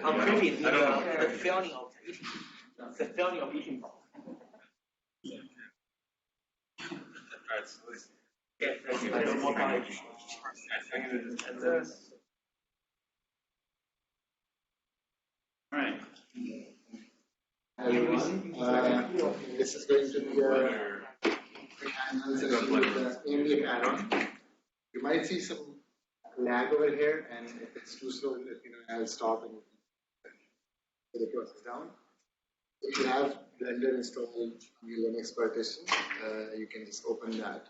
I'm proving the failing of eating. The failing of eating problem. Alright. This is going to be a AMBF add-on. You might see some lag over here, and if it's too slow, I'll stop and put the process down. If you have Blender installed on your Linux partition, you can just open that.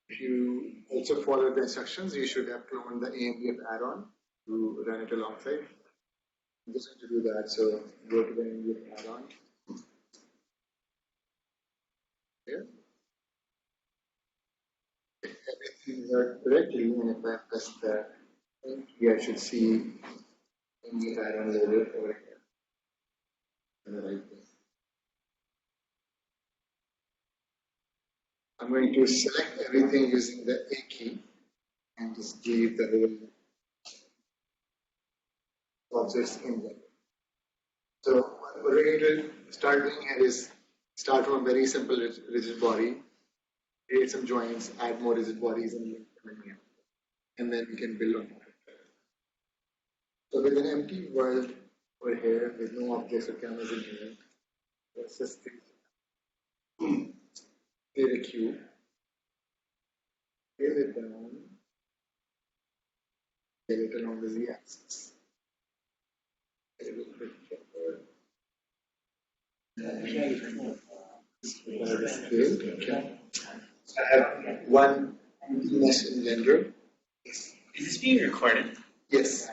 If you also follow the instructions, you should have cloned the AMBF add-on to run it alongside. I'm just going to do that, so go to the AMBF add-on. Here. If everything worked correctly, and if I press the key, I should see AMBF add-on loaded over here. On the right place. I'm going to select everything using the A key and just delete the whole objects in there. So what we're going to start doing here is start from a very simple rigid body, create some joints, add more rigid bodies, and link them in here. And then we can build on it. So with an empty world over here, with no objects or cameras in here, let's just create a cube, scale it down, scale it along the z-axis. A little bit I have one empty mesh in Blender. Is this being recorded? Yes.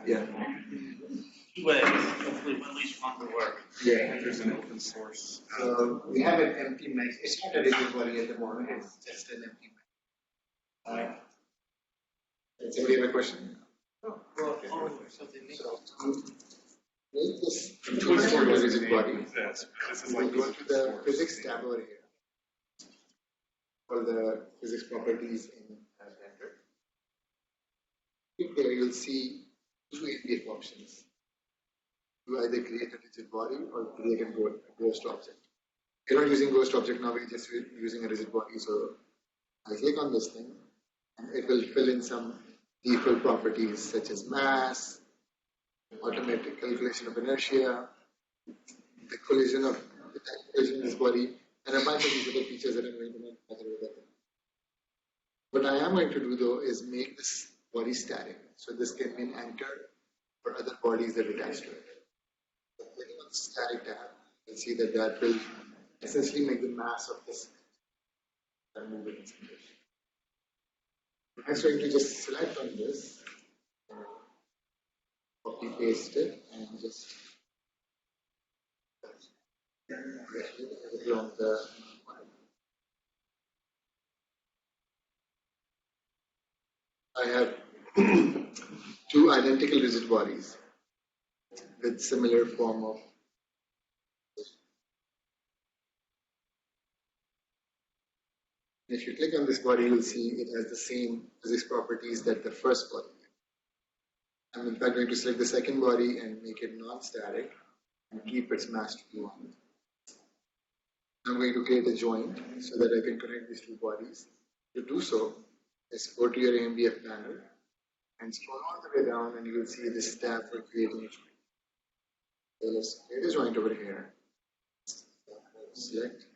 Yeah. Well, hopefully at least one will work. Yeah. There's an open source. So we have an empty mesh. It's not a rigid body at the moment. It's just an empty mesh. Does somebody have a question? Oh, well, so they make make this into a rigid body. We go to the physics tab over here for the physics properties in Blender. There you'll see two AMBF options. You either create a rigid body or create a ghost object. We're not using ghost object now, we're just using a rigid body. So I click on this thing and it will fill in some default properties such as mass, automatic calculation of inertia, the collision of this body, and a bunch of these other features that I'm going to make bother with that. What I am going to do though is make this body static. So this can be an anchor for other bodies that attach to it. So clicking on the static tab, you'll see that that will essentially make the mass of this and move it in some direction. I'm going to just select on this, copy paste it, and just along the I have two identical rigid bodies with similar form of. If you click on this body, you'll see it has the same physics properties that the first body had. I'm in fact going to select the second body and make it non-static and keep its mass to 1. I'm going to create a joint so that I can connect these two bodies. To do so, just go to your AMBF panel and scroll all the way down and you will see this tab for creating a joint. So let's create a joint over here. Select.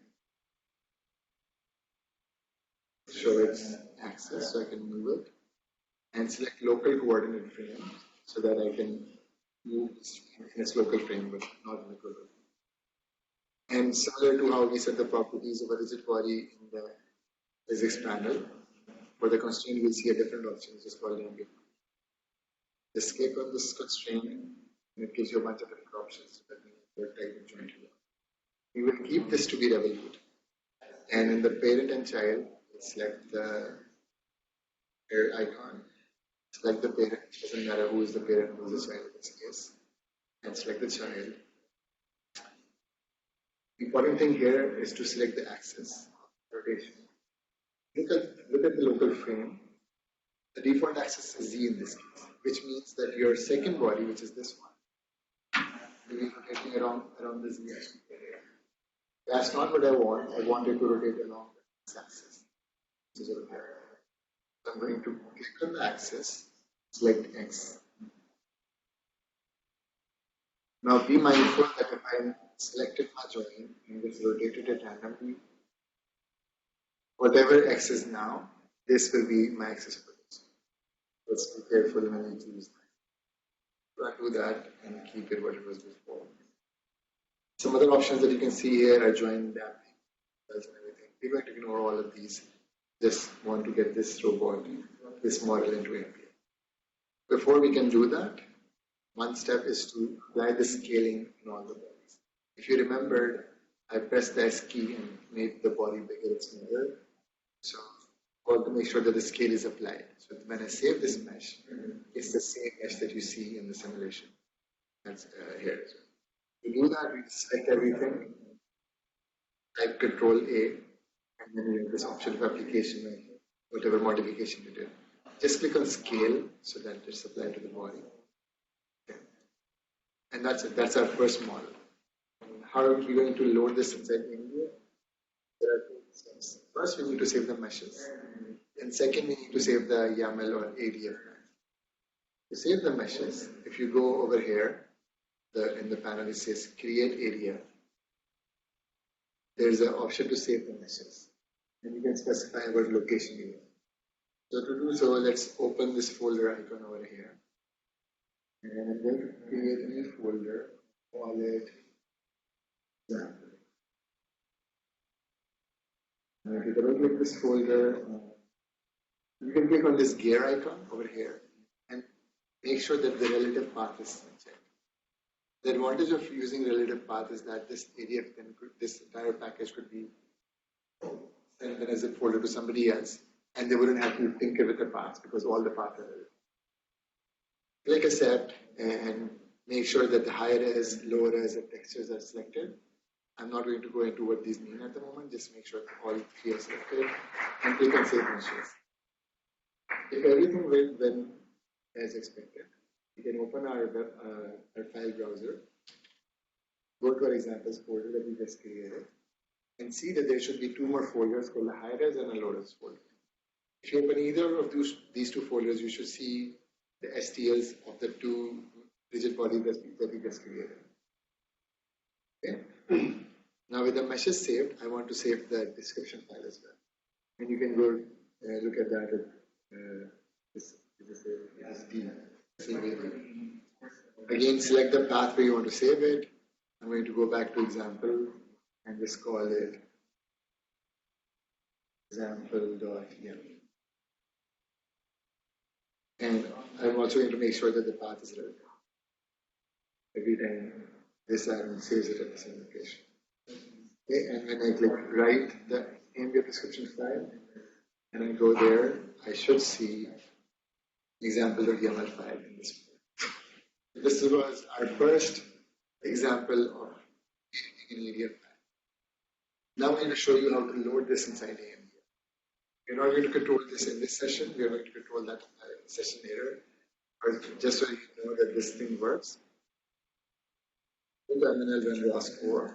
Show its axis so I can move it. And select local coordinate frame so that I can move in its local frame but not in the global frame. And similar to how we set the properties of a rigid body in the physics panel, for the constraint we'll see a different option which is called AMBF. Just click on this constraint and it gives you a bunch of different options depending on what type of joint you want. We will keep this to be revolute. And in the parent and child, select the pair icon, select the parent, doesn't matter who is the parent, who is the child in this case, and select the child. The important thing here is to select the axis, rotation. Look at the local frame The default axis is Z in this case, which means that your second body, which is this one, will be rotating around the Z axis. That's not what I want. I want it to rotate along this axis. This is over here. So I'm going to click on the axis, select X. Now be mindful that if I selected my joint and just rotated it randomly, whatever X is now, this will be my axis for this. Let's be careful when you choose that. Try to do that and keep it what it was before. Some other options that you can see here are joint damping and everything. We're going to ignore all of these. Just want to get this robot, this model into AMBF. Before we can do that, one step is to apply the scaling in all the bodies. If you remembered, I pressed the S key and made the body bigger and smaller. So I want to make sure that the scale is applied. So when I save this mesh, it's the same mesh that you see in the simulation. That's here. To do that, we select everything, type Control A, and then you have this option of application and whatever modification you did. Just click on Scale so that it's applied to the body. Okay. And that's it. That's our first model. How are we going to load this inside AMBF? There are two steps. First, we need to save the meshes. And second, we need to save the YAML or ADF. To save the meshes, if you go over here, in the panel it says Create Area. There is an option to save the meshes. And you can specify what location you want. So to do so, let's open this folder icon over here. And I'm going to create a new folder, call it example. I'm going to double click this folder. You can click on this gear icon over here and make sure that the relative path is checked. The advantage of using relative path is that this ADF this entire package could be sent as a folder to somebody else, and they wouldn't have to tinker with the paths because all the paths are relative. Click Accept and make sure that the high res, low res, and textures are selected. I'm not going to go into what these mean at the moment. Just make sure that all three are selected and click on Save Meshes. If everything went as expected, we can open our file browser, go to our examples folder that we just created, and see that there should be two more folders called a high-res and a low-res folder. If you open either of these two folders, you should see the STLs of the two rigid bodies that we just created. Okay. Now with the meshes saved, I want to save the description file as well. And you can go look at that at this D. Again, select the path where you want to save it. I'm going to go back to example and just call it example.yam. And I'm also going to make sure that the path is relevant. Every time this item saves it at the same location. Okay, and when I click write the AMBF description file and I go there, I should see example.yaml file in this file. This was our first example of an ADF file. Now I'm going to show you how to load this inside AMBF. We're not going to control this in this session. We're going to control that in the session later. But just so you know that this thing works. Go to terminal run ROS4.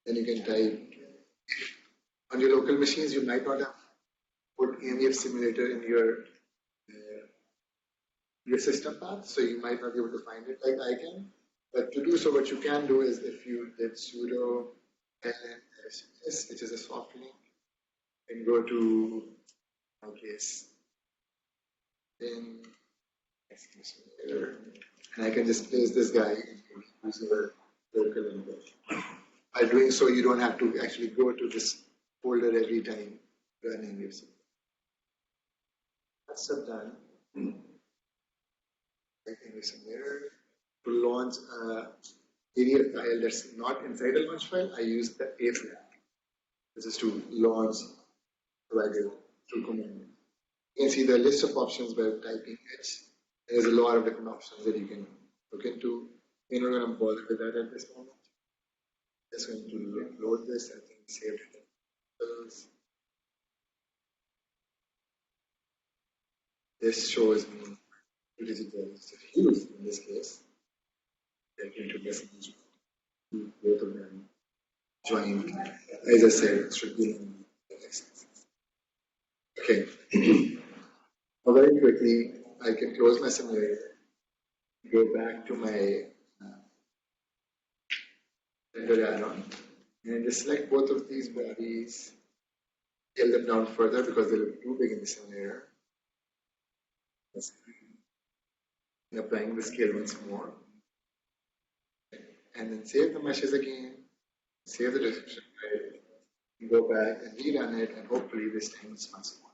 Then you can type. On your local machines, you might not have put AMBF simulator in your system path, so you might not be able to find it like I can. But to do so, what you can do is if you did sudo lns, which is a soft link, and go to, in my case, in simulator, and I can just place this guy using the local input. By doing so, you don't have to actually go to this folder every time running your simulator. That's done. In the simulator, to launch a ADF file that's not inside a launch file, I use the A flag. This is to launch provided through command. You can see the list of options by typing H. There's a lot of different options that you can look into. We're not going to bother with that at this moment. Just going to load this. I think saved it. this shows me two digit values. If you use in this case, they're going to message both of them joined. As I said, it should be in the x-axis. Okay. Now very quickly, I can close my simulator, go back to my render add-on, and just select both of these bodies, scale them down further because they look too big in the simulator. And applying the scale once more. And then save the meshes again, save the description file, go back and rerun it, and hopefully this time it's once more.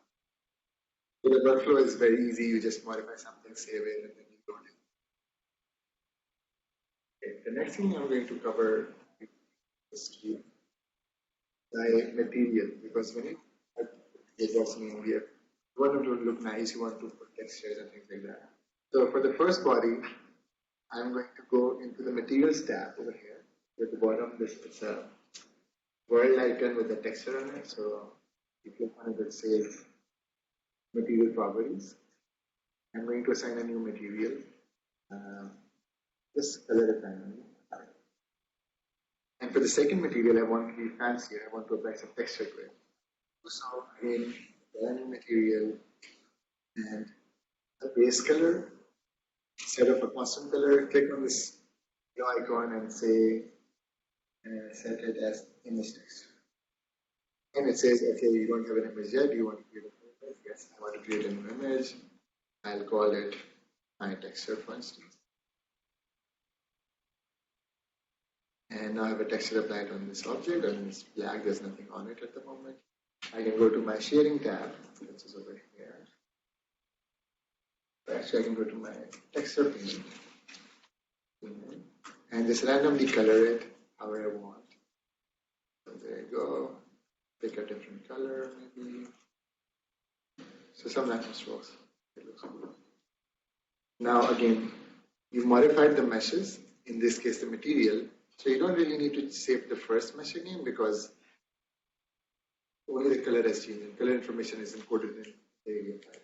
So the workflow is very easy. You just modify something, save it, and then you load it. Okay. The next thing I'm going to cover is the material, because when you get what's in AMBF, you want them to look nice, you want to put textures and things like that. So for the first body, I'm going to go into the materials tab over here. At the bottom, it's a world icon with a texture on it. So you click on it, it says material properties. I'm going to assign a new material. Just color it randomly. And for the second material, I want to be fancier. I want to apply some texture to it. So again, a new material and a base color. Instead of a constant color, click on this icon and say set it as image texture. And it says, okay, you don't have an image yet. Do you want to create an image? Yes, I want to create a new image. I'll call it my texture, for instance. And now I have a texture applied on this object, and it's black. There's nothing on it at the moment. I can go to my shading tab, which is over here. Actually, I can go to my texture pane and just randomly color it however I want. So there you go. Pick a different color, maybe. So sometimes it works. It looks good. Now again, you've modified the meshes, in this case the material. So you don't really need to save the first mesh again because only the color has changed and color information is encoded in the area file.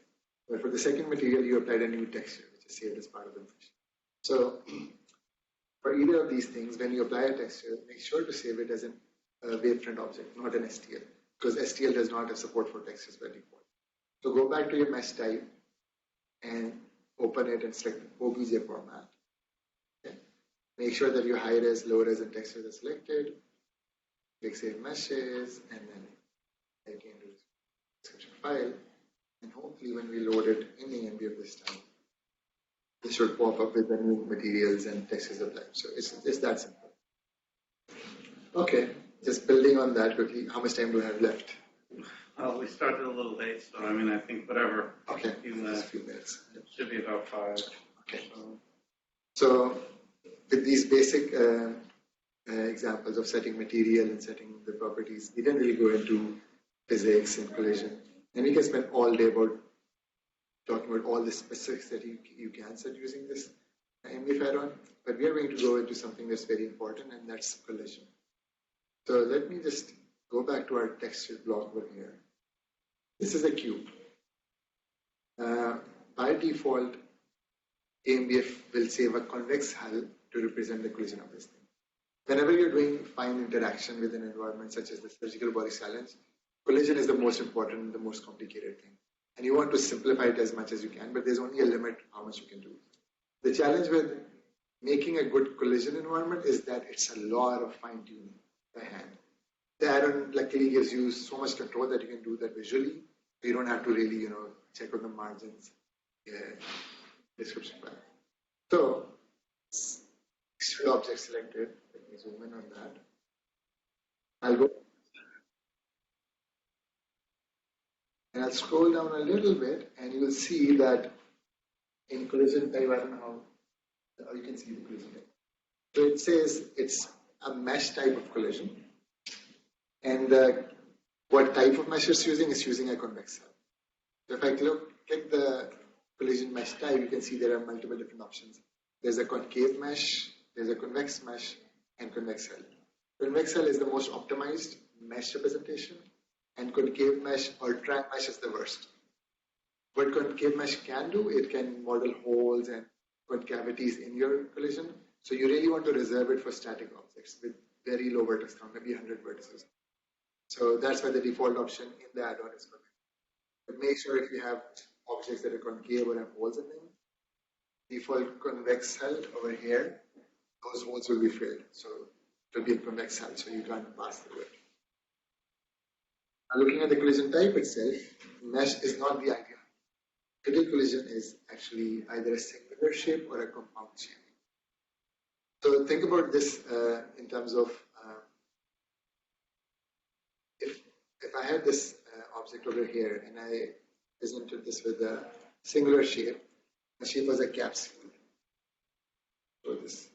But for the second material, you applied a new texture, which is saved as part of the mesh. So for either of these things, when you apply a texture, make sure to save it as a wavefront object, not an STL, because STL does not have support for textures by default. So go back to your mesh type and open it and select OBJ format. Okay. Make sure that your high res, low res, and textures are selected. Click Save Meshes, and then again do the description file. And hopefully when we load it in the AMBF this time, this should pop up with the new materials and textures applied. So it's that simple. Okay, just building on that quickly, how much time do I have left? Well, we started a little late, so I mean, I think whatever. Okay, just a few minutes. It should be about 5. Okay. So with these basic examples of setting material and setting the properties, we didn't really go into physics and collision. And we can spend all day about talking about all the specifics that you can set using this AMBF add-on. But we are going to go into something that's very important, and that's collision. So let me just go back to our texture block over here. This is a cube. By default, AMBF will save a convex hull to represent the collision of this thing. Whenever you're doing fine interaction with an environment such as the surgical body challenge, collision is the most important, the most complicated thing. And you want to simplify it as much as you can, but there's only a limit how much you can do. The challenge with making a good collision environment is that it's a lot of fine tuning by hand. The add-on luckily gives you so much control that you can do that visually. You don't have to really, check on the margins. Description file. So, extrude object selected. Let me zoom in on that. I'll go. And I'll scroll down a little bit, and you will see that in collision type, I don't know how you can see the collision type. So it says it's a mesh type of collision, and what type of mesh it's using is using a convex hull. So if I click the collision mesh type, you can see there are multiple different options. There's a concave mesh, there's a convex mesh, and convex hull. Convex hull is the most optimized mesh representation, and concave mesh or track mesh is the worst. what concave mesh can do, it can model holes and concavities in your collision. So you really want to reserve it for static objects with very low vertex count, maybe 100 vertices. So that's why the default option in the add-on is concave. But make sure if you have objects that are concave or have holes in them, default convex hull over here, those holes will be filled. So it will be a convex hull, so you can't pass through it. Now looking at the collision type itself, mesh is not the ideal. Ideal collision is actually either a singular shape or a compound shape. So think about this in terms of if I had this object over here and I presented this with a singular shape, the shape was a capsule. So this.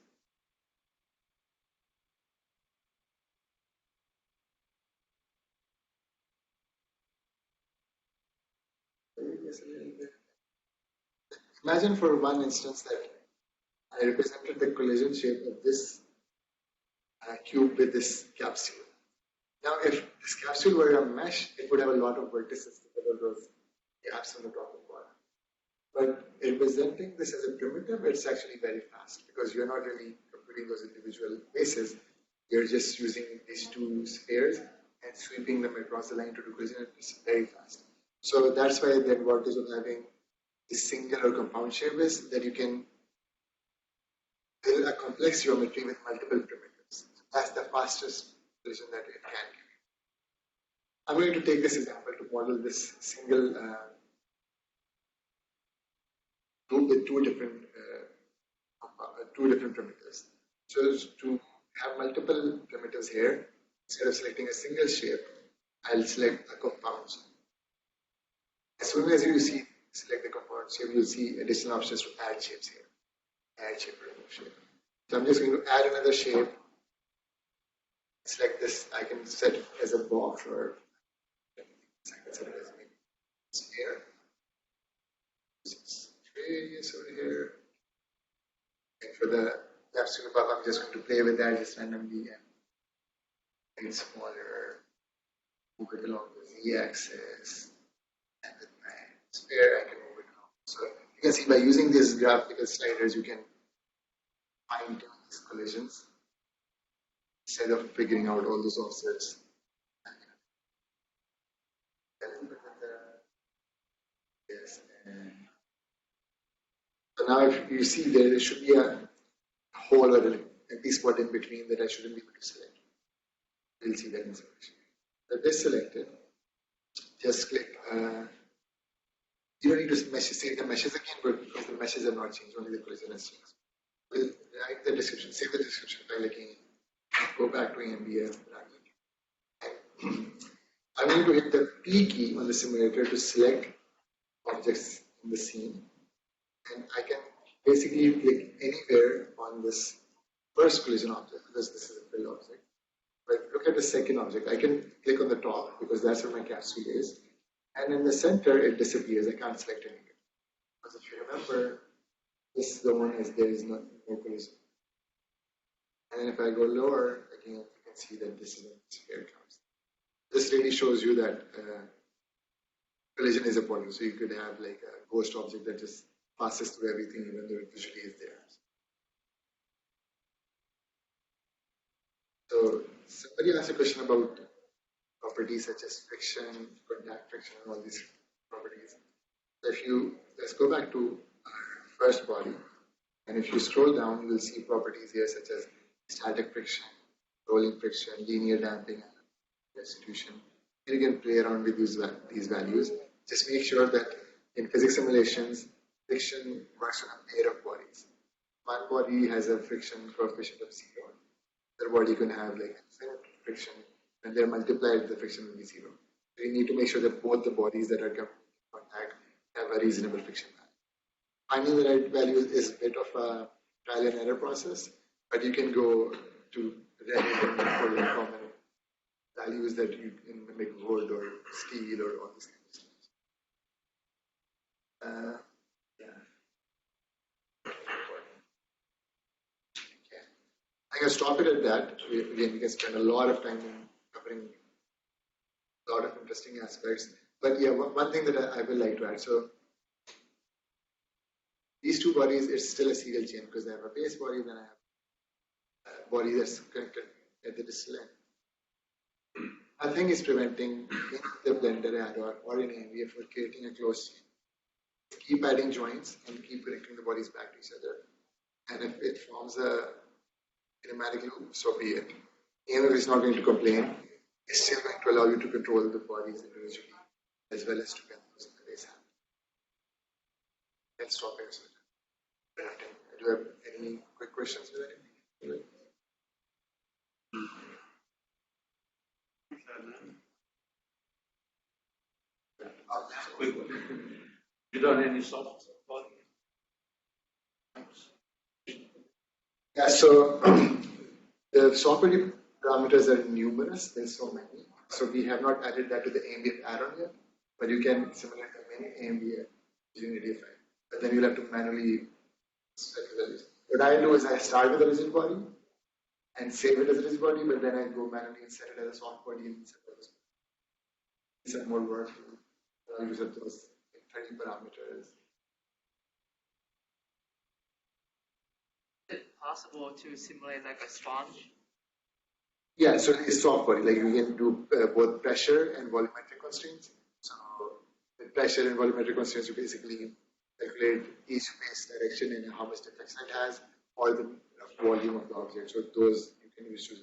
Imagine for one instance that I represented the collision shape of this cube with this capsule. Now, if this capsule were a mesh, it would have a lot of vertices because of those gaps on the top and bottom. But representing this as a primitive, it's actually very fast because you're not really computing those individual bases. You're just using these two spheres and sweeping them across the line to do collision. It's very fast. So that's why the advantage of having this single or compound shape is that you can build a complex geometry with multiple primitives. That's the fastest collision that it can give. I'm going to take this example to model this single group with two different primitives. So to have multiple primitives here, instead of selecting a single shape, I'll select a compound shape. As soon as you select the compound shape, you'll see additional options to add shapes here. Add shape, remove shape. So I'm just going to add another shape. Select this. I can set it as a box or I can set it as a sphere. Radius over here. And for the capsule above, I'm just going to play with that just randomly and make it smaller. Move it along the z-axis. And with my sphere, I can move it along. So you can see by using these graphical sliders, you can fine tune these collisions instead of figuring out all those offsets. Yes. So now if you see there should be a hole or an empty spot in between that I shouldn't be able to select. We'll see that in selection. So this selected, just click. You don't need to save the meshes again, but because the meshes have not changed, only the collision has changed. We'll write the description, save the description by clicking, go back to AMBF, and I'm going to hit the P key on the simulator to select objects in the scene. And I can basically click anywhere on this first collision object because this is a fill object. But look at the second object. I can click on the top because that's where my capsule is. And in the center, it disappears. I can't select anything. Because if you remember, this zone is there is no collision. And then if I go lower, again, you can see that this is where it comes. This really shows you that collision is a polygon. So you could have like a ghost object that just passes through everything, even though it visually is there. So somebody asked a question about properties such as friction, contact friction, and all these properties. If you let's go back to our first body, and if you scroll down, you will see properties here such as static friction, rolling friction, linear damping, and restitution. You can play around with these values. Just make sure that in physics simulations, friction works on a pair of bodies. One body has a friction coefficient of 0. Other body can have like infinite friction. When they're multiplied, the friction will be 0. So you need to make sure that both the bodies that are coming in contact have a reasonable friction value. Finding the right value is a bit of a trial and error process, but you can go to Reddit and look for common values that you can make wood or steel or all these kinds of stuff. Okay. I can stop it at that. Again, we can spend a lot of time covering a lot of interesting aspects. But yeah, one thing that I would like to add. So These two bodies, it's still a serial chain because I have a base body, then I have a body that's connected at the distal end. Nothing is preventing in the blender or in AMBF for creating a closed chain. Keep adding joints and keep connecting the bodies back to each other. And if it forms a kinematic loop, so be it. AMBF is not going to complain. It's still going to allow you to control the bodies individually as well as to get those in the base hand. Let's stop here. Do you have any quick questions with anything? Quick one. You done any soft body? Yeah, so the software parameters are numerous. There's so many. So we have not added that to the AMBF add-on yet, but you can simulate the mini AMBF using ADFI. But then you'll have to manually select the values. What I do is I start with a rigid body and save it as a rigid body, but then I go manually and set it as a soft body and set it as some more work to use up those 30 parameters. Is it possible to simulate like a sponge? Yeah, so it's soft body. Like we can do both pressure and volumetric constraints. So with pressure and volumetric constraints, you basically calculate each phase direction and how much deflection it has, or the volume of the object. So those you can use to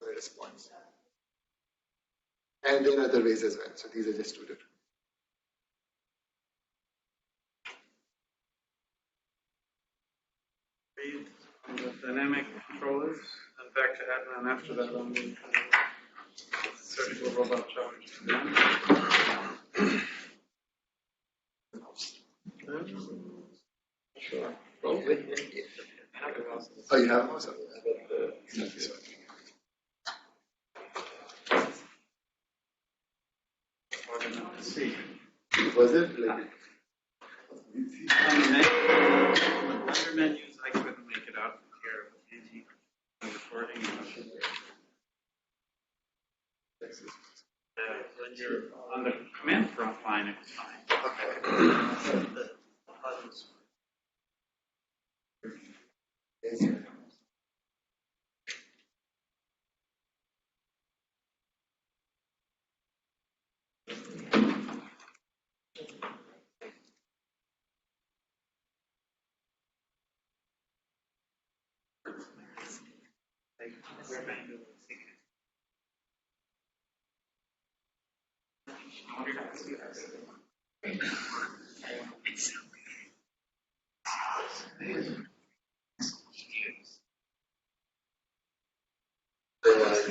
the response. And then other ways as well. So these are just two different. Read on the dynamic controllers, and back to Adnan after that on the surgical robot challenge. Sure. Probably. Oh, you have also? See. Was it like? Under menus, I couldn't make it out here with the recording. When you're on the command prompt line, it was fine. Okay.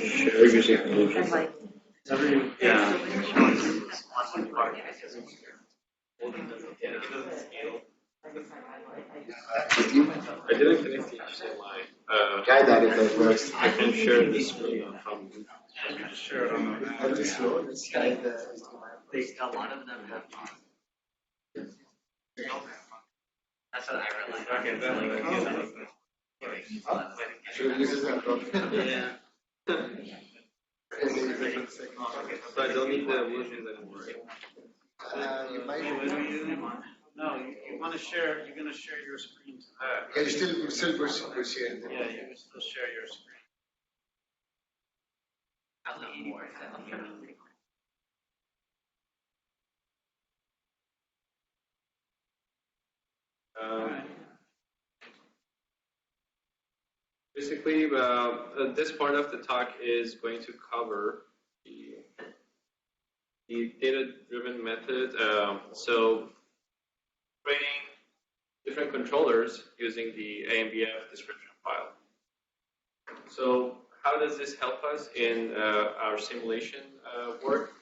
Share using illusion. Yeah. I didn't connect the HDMI. Try that if that works. I can share the screen from. Just share it on the. I'll just slow. Let's try the. A lot of them have fun. That's what I realized. Okay, Should we use this laptop? Yeah. So I don't need the illusions anymore. You might. No, you want to share. You're going to share your screen to that. Yeah, you still push here. Yeah, you can still share your screen. I'm the 80%. I'm trying to think. Basically, this part of the talk is going to cover the data-driven method. So, creating different controllers using the AMBF description file. So, how does this help us in our simulation work?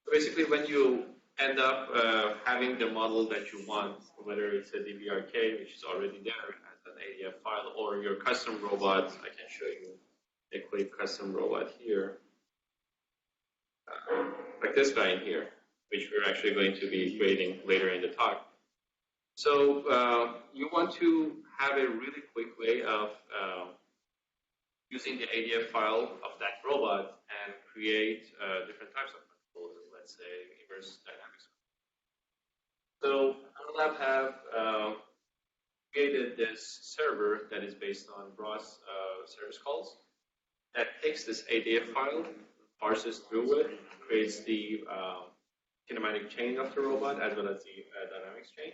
So basically, when you end up having the model that you want, whether it's a DBRK, which is already there as an ADF file, or your custom robot, I can show you a quick custom robot here, like this guy in here, which we're actually going to be creating later in the talk. So you want to have a really quick way of using the ADF file of that robot and create different types of controls, let's say inverse dynamics. So our lab have created this server that is based on ROS service calls that takes this ADF file, parses through it, creates the kinematic chain of the robot as well as the dynamics chain,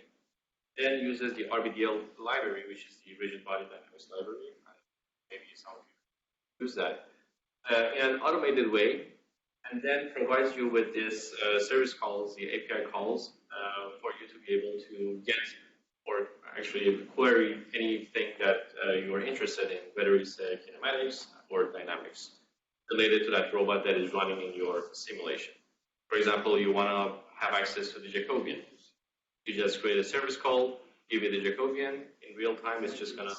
then uses the RBDL library, which is the rigid body dynamics library. Maybe some of you use that in an automated way, and then provides you with this service calls, the API calls, for you to be able to get or actually query anything that you are interested in, whether it's kinematics or dynamics related to that robot that is running in your simulation. For example, you want to have access to the Jacobian. You just create a service call, give it the Jacobian. In real time, it's just going to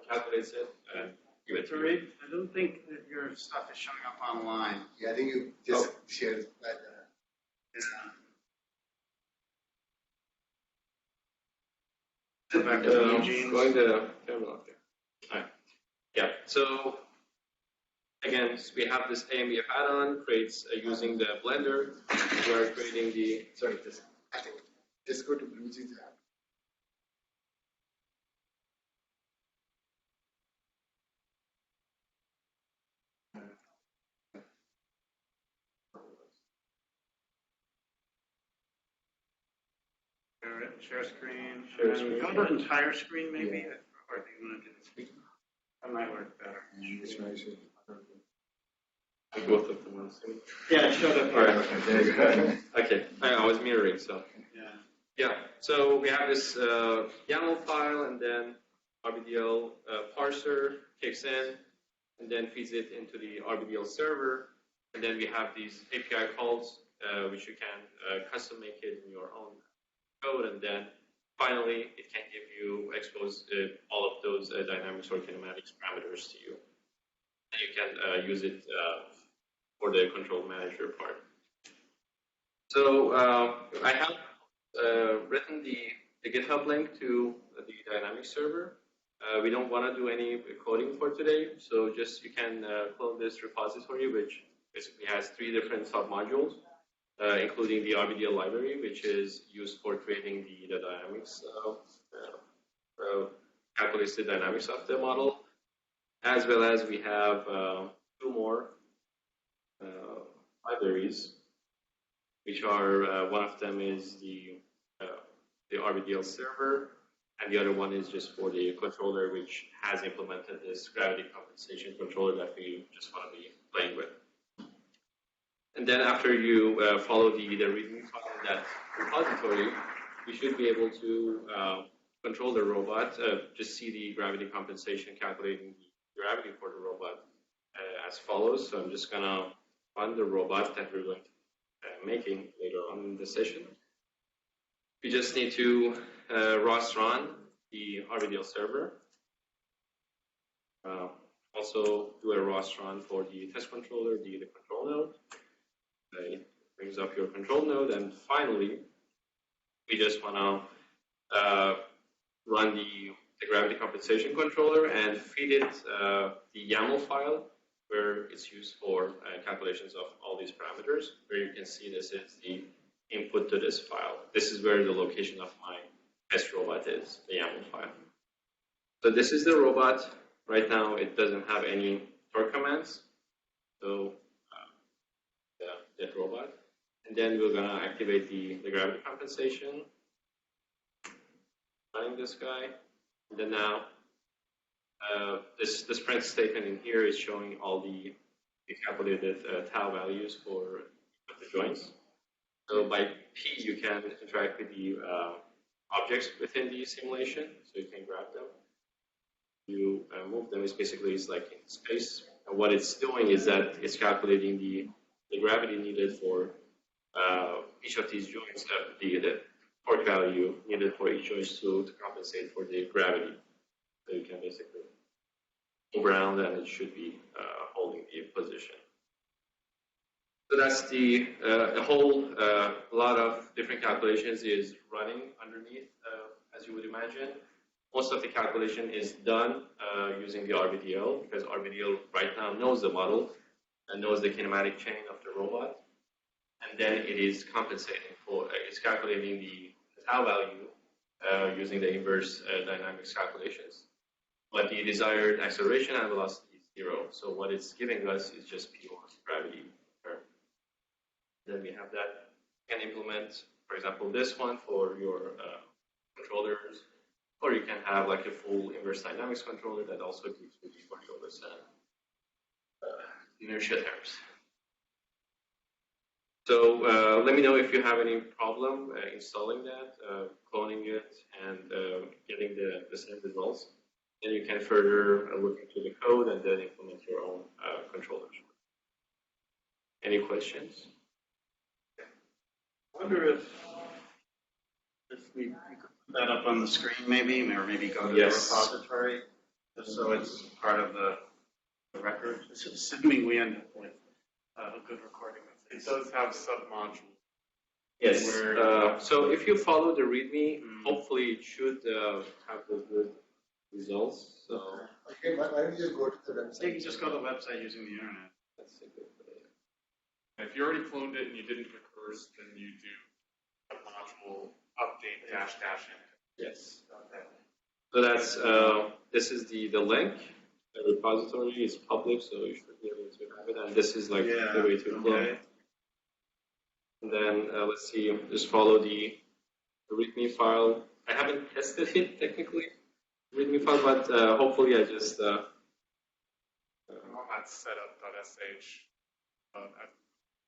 calculate it and give it to you. Farid, I don't think that your stuff is showing up online. Yeah, I think you just shared that. Back to Eugene's. Going to camera up there. All right. Yeah. So again, we have this AMBF add-on creates using the Blender. We are creating the I think just go to Bluetooth app. Share screen. Share screen. Go to entire screen, maybe, or do you want to do this? That might work better. both of them on the same. Yeah, it showed up. All right. There you go. Okay. I was mirroring, so. Yeah. Yeah. So we have this YAML file, and then RBDL parser kicks in, and then feeds it into the RBDL server, and then we have these API calls, which you can custom make it in your own code, and then finally it can give you expose all of those dynamics or kinematics parameters to you, and you can use it for the control manager part. So I have written the GitHub link to the dynamics server. We don't want to do any coding for today, so just you can clone this repository, which basically has 3 different submodules, including the RBDL library, which is used for creating the dynamics, calculates the dynamics of the model, as well as we have 2 more libraries, which are one of them is the RBDL server, and the other one is just for the controller, which has implemented this gravity compensation controller that we just want to be playing with. And then after you follow the README file in that repository, you should be able to control the robot, just see the gravity compensation, calculating the gravity for the robot as follows. So I'm just going to run the robot that we're going to making later on in the session. We just need to ROS run the RBDL server. Also do a ROS run for the test controller, the control node. It brings up your control node, and finally, we just want to run the gravity compensation controller and feed it the YAML file where it's used for calculations of all these parameters. Where you can see this is the input to this file. This is where the location of my test robot is, the YAML file. So this is the robot. Right now, it doesn't have any torque commands. So that robot. And then we're going to activate the gravity compensation. Running this guy. And then now, this print statement in here is showing all the calculated tau values for the joints. So by P, you can interact with the objects within the simulation, so you can grab them. You move them, it's like in space. And what it's doing is that it's calculating the gravity needed for each of these joints, the torque value needed for each joint to compensate for the gravity. So you can basically move around and it should be holding the position. So that's the a whole lot of different calculations is running underneath, as you would imagine. Most of the calculation is done using the RBDL, because RBDL right now knows the model and knows the kinematic chain of the robot, and then it is compensating for, it's calculating the tau value using the inverse dynamics calculations. But the desired acceleration and velocity is 0. So what it's giving us is just P1 gravity term. Then we have that. You can implement, for example, this one for your controllers, or you can have like a full inverse dynamics controller that also gives you the controllers and inertia terms. So let me know if you have any problem installing that, cloning it, and getting the same results. Then you can further look into the code and then implement your own controllers. Any questions? I wonder if we could put that up on the screen maybe, or maybe go to Yes. the repository, just so it's part of the record, assuming we end up with a good recording of It this. does have submodules. Yes. So if you follow the README, hopefully it should have the good results. So Okay, why don't you just go to the So you website? can just go to the website using the internet. that's a good way. If you already cloned it and you didn't recurse, then you do a module update dash dash in. Yes. So that's this is the link. The repository is public, so you should be able to have it. And this is like the way to clone it. And then let's see, just follow the README file. I haven't tested it technically, README file, but hopefully I just. That's setup.sh.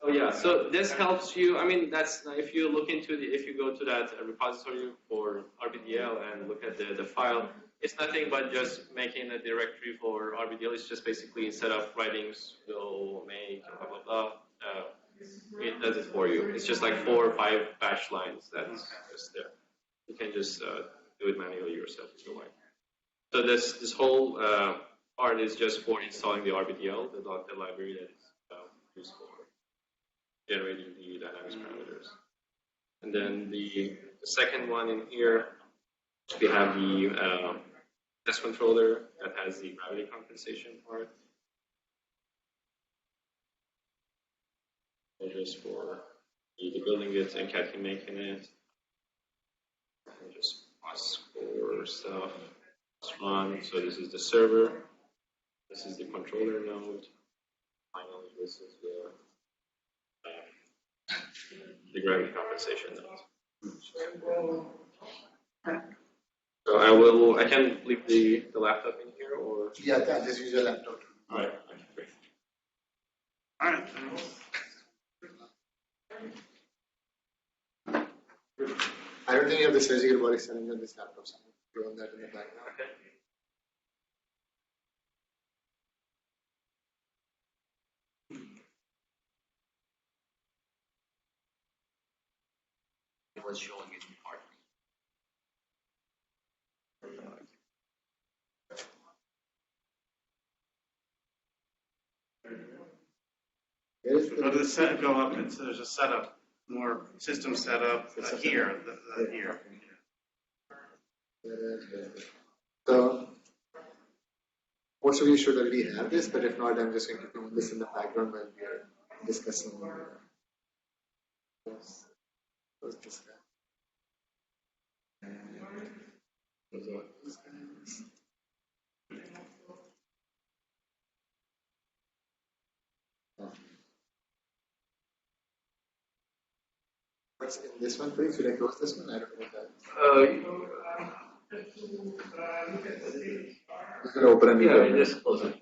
Oh yeah, so this helps you. I mean, that's if you look into if you go to that repository for RBDL and look at the file, it's nothing but just making a directory for RBDL. It's just basically instead of writing will make blah blah blah, it does it for you. It's just like 4 or 5 bash lines that's just there. You can just do it manually yourself if you like. So this whole part is just for installing the RBDL, the library that is used for generating the dynamics parameters. And then the second one in here, we have the test controller that has the gravity compensation part. So just for the building it and making it. And just ask for stuff. Let's run. So this is the server. This is the controller node. Finally, this is the gravity compensation node. So I can leave the laptop in here or? Yeah, I'll just use your laptop. All right, okay, great. All right. I don't think you have the surgical body setting on this laptop, so I'll run that in the background. Okay. It was showing it in part. Where is If we go to the set, go up, there's a setup, more system setup here, here. So most of you should already have this, but if not, I'm just going to put this in the background while we are discussing. Let's discuss. What's in this one, please? Should I close this one? I don't know that. I'm going to open a new Yeah, one. just close it.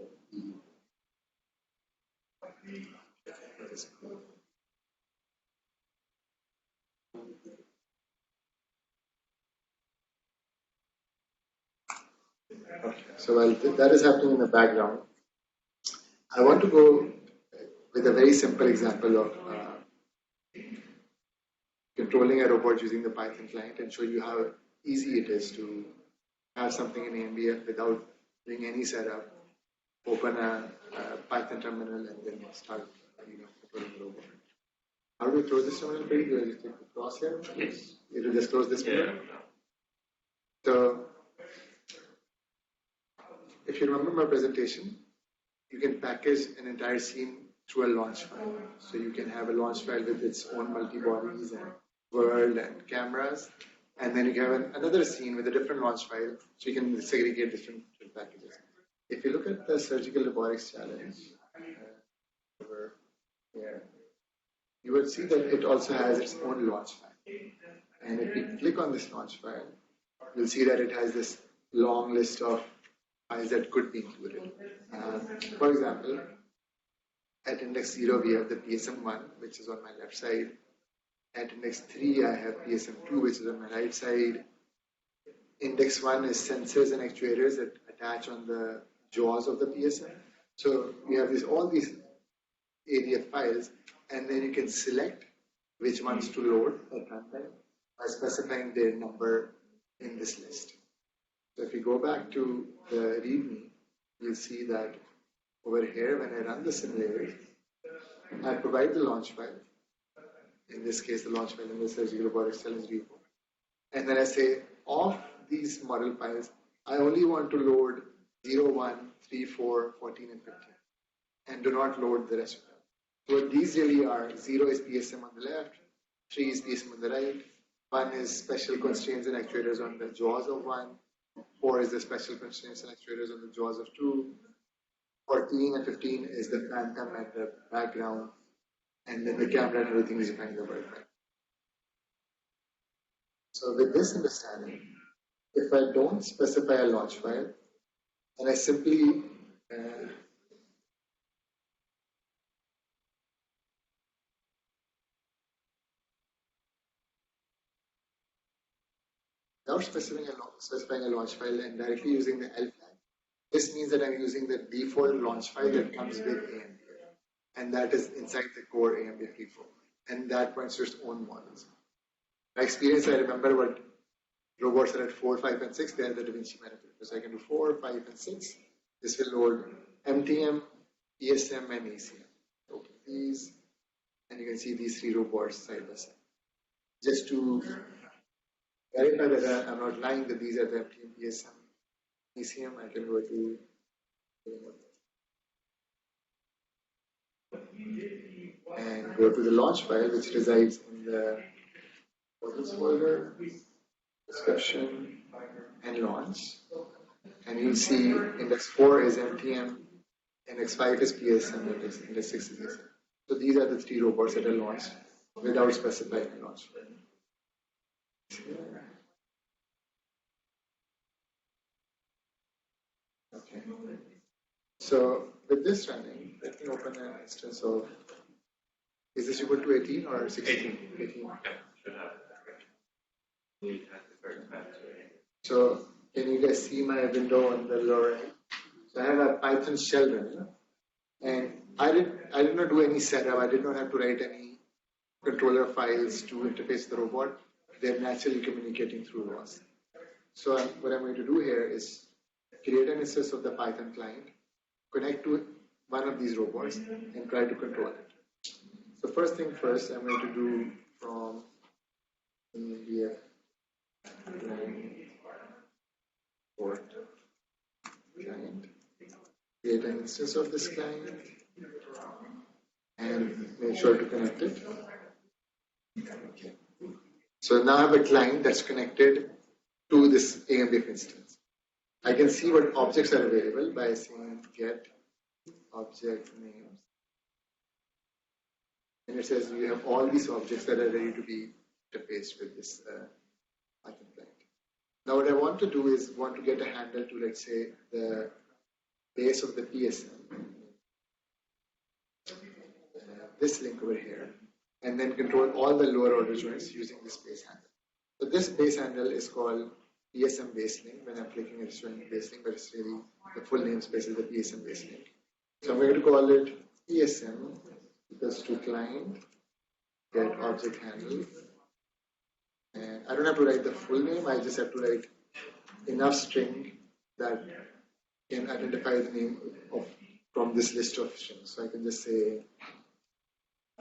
Okay. So while that is happening in the background, I want to go with a very simple example of controlling a robot using the Python client and show you how easy it is to have something in AMBF without doing any setup, open a Python terminal and then start controlling the robot. How do we close this terminal? Do I just take the cross here? Yes. It will just close this window? Yeah. So if you remember my presentation, you can package an entire scene through a launch file. So you can have a launch file with its own multi-bodies and world and cameras, And then you can have another scene with a different launch file, so you can segregate different packages. If you look at the surgical robotics challenge over here, you will see that it also has its own launch file. And if you click on this launch file, you'll see that it has this long list of files that could be included. For example, at index 0, we have the PSM1, which is on my left side. At index 3, I have PSM2, which is on my right side. Index 1 is sensors and actuators that attach on the jaws of the PSM. So you have all these ABF files, and then you can select which ones to load at runtime by specifying their number in this list. So if you go back to the README, you'll see that over here, when I run the simulator, I provide the launch file. In this case, the launch file in the surgical robotics challenge repo. And then I say, of these model files, I only want to load 0, 1, 3, 4, 14, and 15. And do not load the rest of them. So what these really are, 0 is PSM on the left, 3 is PSM on the right, 1 is special constraints and actuators on the jaws of 1, 4 is the special constraints and actuators on the jaws of 2, 14 and 15 is the phantom and the background, and then the camera and everything is behind the work. So with this understanding, if I don't specify a launch file, and I simply without specifying a launch file and directly using the L flag, this means that I'm using the default launch file that comes with AMBF, and that is inside the core AMBF repo, and that points to its own models. My experience, I remember what robots are at 4, 5, and 6, they are the Da Vinci manipulator. So I can do 4, 5, and 6. This will load MTM, ESM, and ACM. Open these, and you can see these 3 robots side by side. Just to verify that I'm not lying, that these are the MTM, ESM, ECM, I can go to and go to the launch file, which resides in the models folder, description, and launch. And you'll see index 4 is MTM, index 5 is PSM, index 6 is ESM. So these are the 3 robots that are launched without specifying a launch file. Okay. So with this running, let me open an instance of, is this equal to 18 or 16? 18. Yeah, should have. So can you guys see my window on the lower right? So I have a Python shell running, and I did not do any setup. I did not have to write any controller files to interface the robot. They're naturally communicating through ROS. So what I'm going to do here is create an instance of the Python client, connect to one of these robots, and try to control it. So first thing first, I'm going to do from AMBF port client, create an instance of this client, and make sure to connect it. Okay. So now I have a client that's connected to this AMBF instance. I can see what objects are available by saying get object names. And it says you have all these objects that are ready to be interfaced with this Python client. Now what I want to do is want to get a handle to, let's say, the base of the PSM. This link over here. And then control all the lower order joints using this base handle. So this base handle is called PSM base link. When I'm clicking, it's showing base link, but it's really the full namespace is the PSM base link. So I'm going to call it PSM equals to client get object handle. And I don't have to write the full name, I just have to write enough string that can identify the name from this list of strings. So I can just say,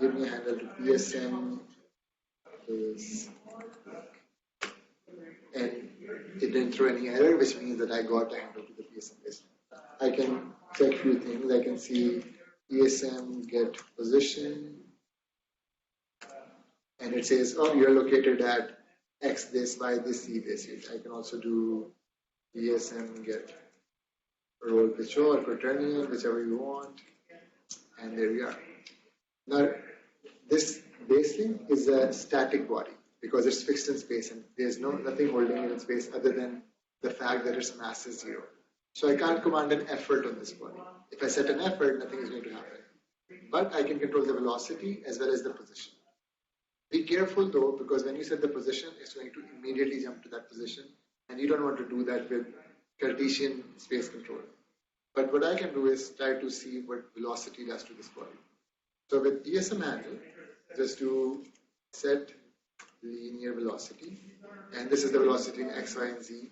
give me a handle to PSM is, and it didn't throw any error, which means that I got a handle to the PSM list. I can check a few things. I can see PSM get position, and it says, oh, you're located at X this, Y this, Z this. I can also do Bsm get roll pitch or quaternion, whichever you want. And there we are. Now, this basing is a static body because it's fixed in space and there's nothing holding it in space other than the fact that its mass is 0. So I can't command an effort on this body. If I set an effort, nothing is going to happen. But I can control the velocity as well as the position. Be careful though, because when you set the position, it's going to immediately jump to that position, and you don't want to do that with Cartesian space control. But what I can do is try to see what velocity does to this body. So with Bsm handle, just do set linear velocity, and this is the velocity in x, y, and z.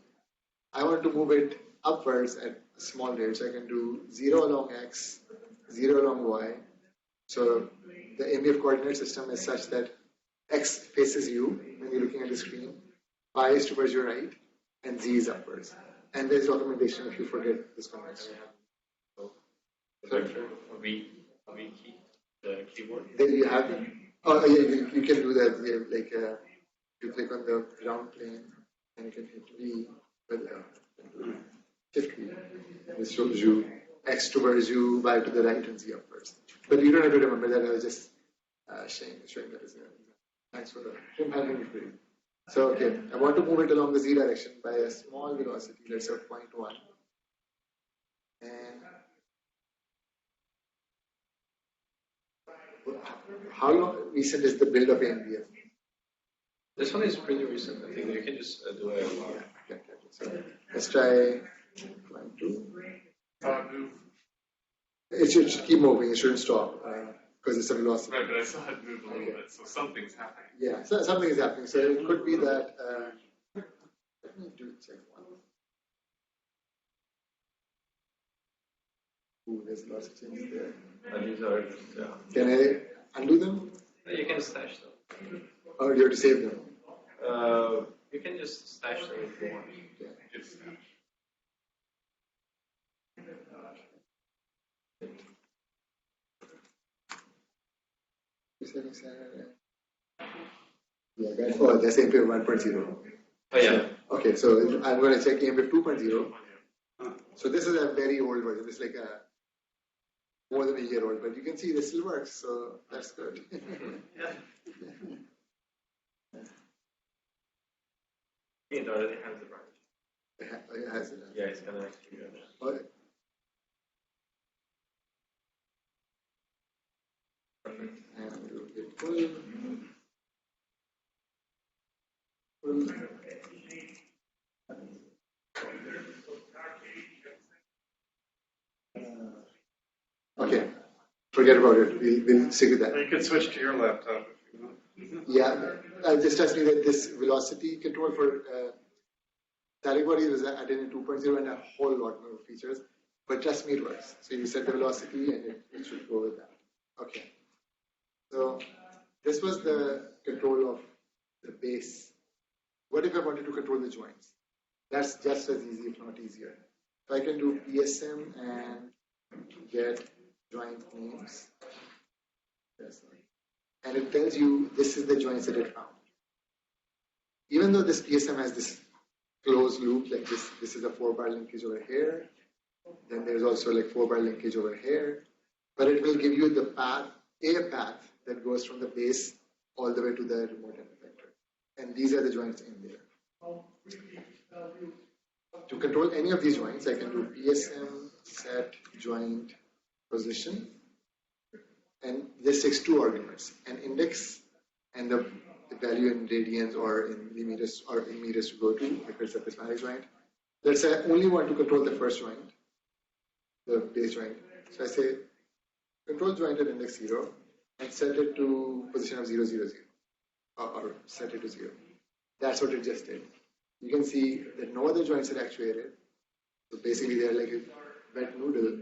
I want to move it upwards at a small rate, so I can do 0 along x, 0 along y. So the AMBF coordinate system is such that x faces you when you're looking at the screen, y is towards your right, and z is upwards. And there's documentation if you forget this convention. Vector, V key, the keyboard. There you have them. Oh, yeah, you can do that. Yeah, like you click on the ground plane and you can hit V with shift key. This shows you x towards you, y to the right, and z upwards. But you don't have to remember that. I was just showing that as well. Thanks for the handling it. So, okay, I want to move it along the z direction by a small velocity, let's say 0.1. And how long recent is the build of AMBF? This one is pretty recent. I think you can just do it. Okay. So let's try 0.2. Move. It should keep moving. It shouldn't stop because it's a velocity. Right, but I saw it move a little bit, so something's happening. Yeah, so something is happening. So it could be that. Let me check one. Ooh, there's lots of changes there. And these are just, Can I undo them? you can stash them. Or you have to save them? You can just stash them if you want. Yeah. It's Yeah, that's AMBF 1.0. Oh yeah. Okay, so I'm going to check AMBF 2.0. So this is a very old version. It's like more than a year old, but you can see this still works, so that's good. It already has the branch. It has it. Yeah, it's kind of next to you. Okay. And we'll get full. Okay, forget about it. We'll stick with that. You could switch to your laptop if you want. Yeah, just trust me that this velocity control for static body was added in 2.0 and a whole lot more features. But trust me, it works. So you set the velocity and it should go with that. Okay. So this was the control of the base. What if I wanted to control the joints? That's just as easy, if not easier. So I can do Bsm and get joint names. And it tells you this is the joints that it found. Even though this Bsm has this closed loop, like this is a 4-bar linkage over here. Then there's also like 4-bar linkage over here. But it will give you the path, a path that goes from the base all the way to the remote end effector. And these are the joints in there. To control any of these joints, I can do Bsm Set Joint Position. And this takes 2 arguments, an index and the value in radians or in meters to go to if it's a prismatic joint. Let's say I only want to control the first joint, the base joint. So I say control joint at index 0 and set it to position of 0, 0, 0 or set it to 0. That's what it just did. You can see that no other joints are actuated. So basically they're like a wet noodle.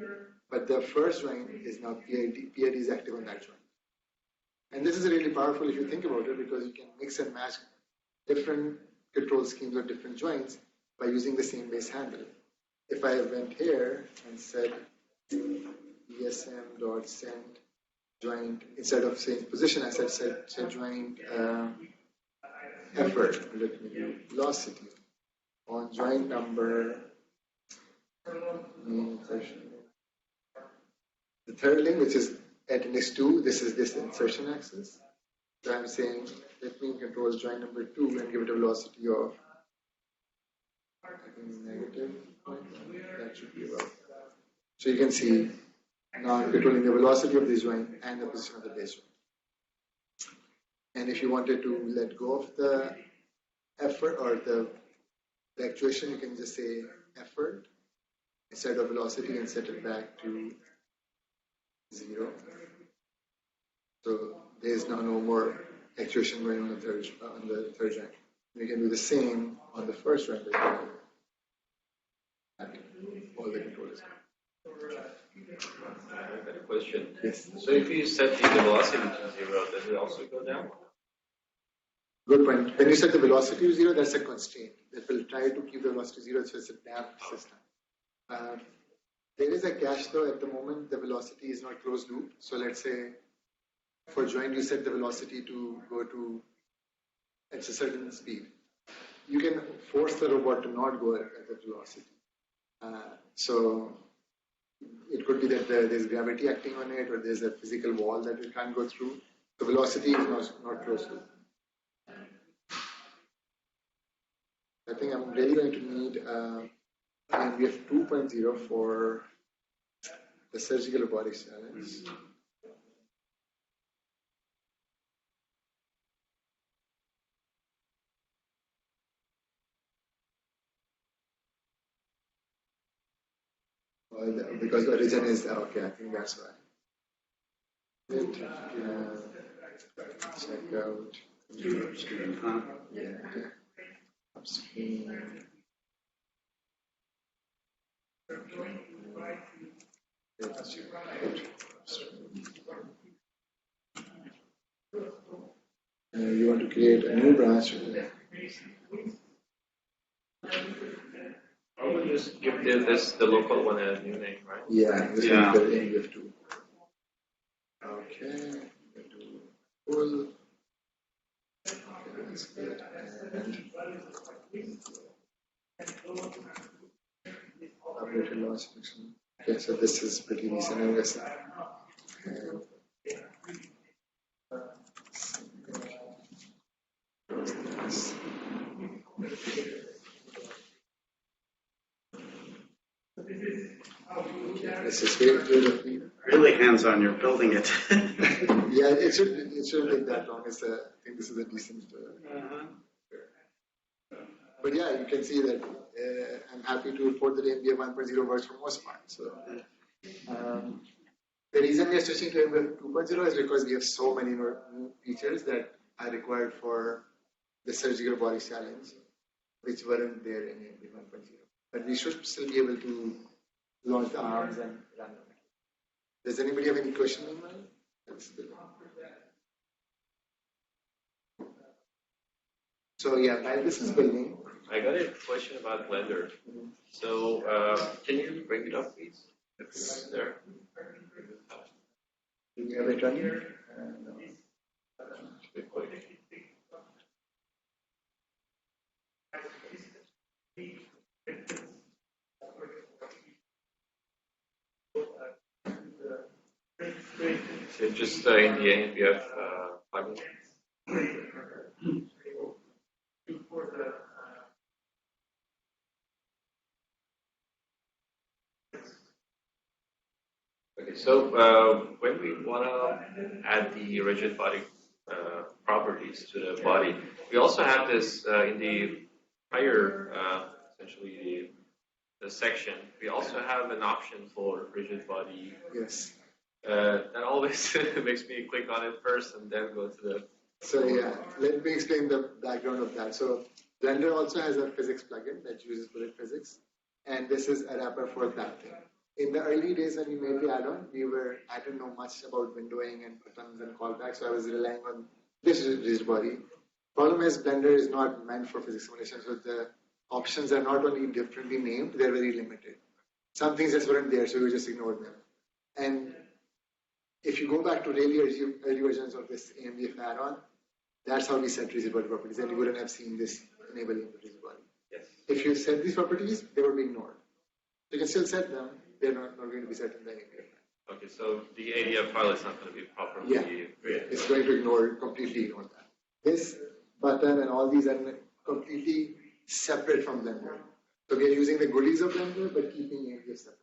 But the first joint is now PID. PID is active on that joint. And this is really powerful if you think about it because you can mix and match different control schemes of different joints by using the same base handle. If I went here and said Bsm.send joint, instead of saying position, I said set joint effort, let me do velocity on joint number, the third link, which is at index 2, this is this insertion axis. So I'm saying, let me control joint number 2 and give it a velocity of negative. That should be about. So you can see now I'm controlling the velocity of this joint and the position of the base joint. And if you wanted to let go of the effort or the actuation, you can just say effort instead of velocity and set it back to 0. So there is now no more actuation going on the third joint. You can do the same on the first joint as well. All the controllers. I've got a question. Yes. So if you set the velocity to 0, does it also go down? Good point. When you set the velocity to 0, that's a constraint that will try to keep the velocity 0, so it's a damped system. There is a catch though. At the moment, the velocity is not closed loop. So let's say for joint, you set the velocity to go to at a certain speed. You can force the robot to not go at that velocity. So it could be that there's gravity acting on it, or there's a physical wall that it can't go through. The velocity is not closed loop. I think I'm really going to need AMBF 2.0 for the surgical robotics challenge. Because the origin is okay, I think that's why. Check out. Yeah. Upstream. You want to create a new branch. Or we just give the local one a new name, right? Yeah, this Yeah. is the AMBF 2. Okay, do full. Okay, that's good. And updated launch function. Okay, so this is pretty recent, I'm guessing. And this is very good. Really hands-on, you're building it. Yeah, it shouldn't take that long. I think this is a decent. But yeah, you can see that I'm happy to report that AMBF 1.0 works for most parts. So the reason we are switching to AMBF 2.0 is because we have so many more new features that are required for the surgical robotics challenge, which weren't there in AMBF 1.0. But we should still be able to launch the arms and run them. Does anybody have any question in mind? So yeah, while this is building. I got a question about Blender. So can you bring it up, please? It's there. Do we have it running? No. So just in the AMBF plugin. Okay, so when we want to add the rigid body properties to the body, we also have this in the prior, essentially the section. We also have an option for rigid body. Yes. That always makes me click on it first and then go to the. So yeah, let me explain the background of that. So Blender also has a physics plugin that uses bullet physics, and this is a wrapper for that thing. In the early days when we made the add-on, I didn't know much about windowing and buttons and callbacks, so I was relying on this rigid body. Problem is, Blender is not meant for physics simulation, so the options are not only differently named, they're very limited. Some things just weren't there, so we just ignored them. And if you go back to really early versions of this AMBF add-on, That's how we set rigid body properties, and you wouldn't have seen this enabling the rigid body. Yes. If you set these properties, they would be ignored. You can still set them, they're not going to be set in the AMBF. Okay, so the ADF file is not going to be properly created. It's going to completely ignore that. This button and all these are completely separate from Blender. So we are using the goodies of Blender, but keeping AMBF separate.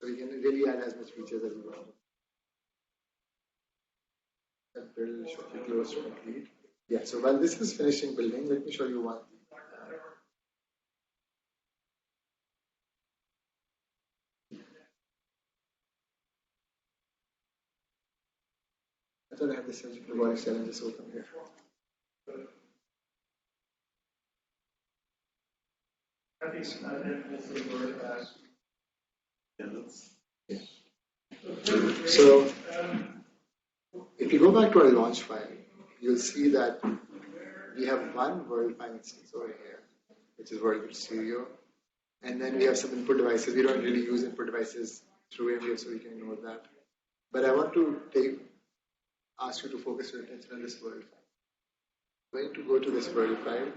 So we can really add as much features as we want. That build should be close to complete. Yeah, so while this is finishing building, let me show you one. I thought I had the surgical robotic challenges open here. So, if you go back to our launch file, you'll see that we have one world file instance over here, which is World Studio, and then we have some input devices. We don't really use input devices through AMBF, so we can ignore that. But I want to ask you to focus your attention on this world file. I'm going to go to this world file,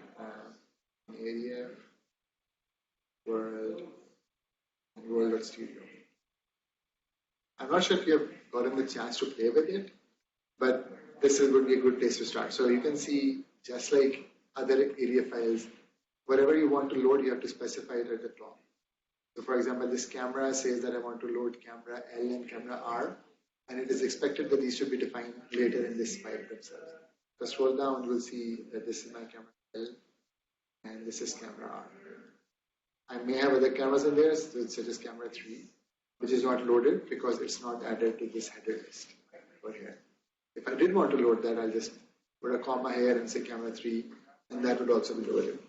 ADF, world, and world.studio. I'm not sure if you have gotten the chance to play with it, but this would be a good place to start. So you can see, just like other area files, whatever you want to load, you have to specify it at the top. So for example, this camera says that I want to load camera L and camera R, and it is expected that these should be defined later in this file themselves. So scroll down, you will see that this is my camera L, and this is camera R. I may have other cameras in there, such as camera 3, which is not loaded because it's not added to this header list over here. If I did want to load that, I'll just put a comma here and say camera 3, and that would also be loaded.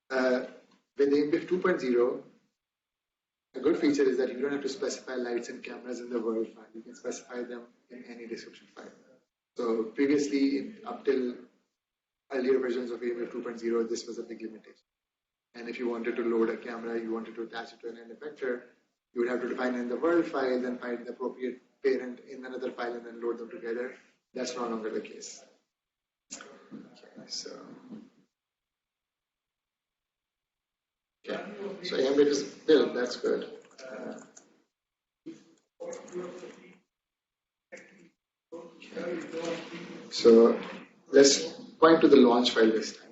With AMBF 2.0, a good feature is that you don't have to specify lights and cameras in the world file. You can specify them in any description file. So previously, up till earlier versions of AMBF 2.0, this was a big limitation. And if you wanted to load a camera, you wanted to attach it to an end effector, you would have to define it in the world file, then find the appropriate parent in another file, and then load them together. That's no longer the case. Okay, so AMBF is built. That's good. So let's point to the launch file this time.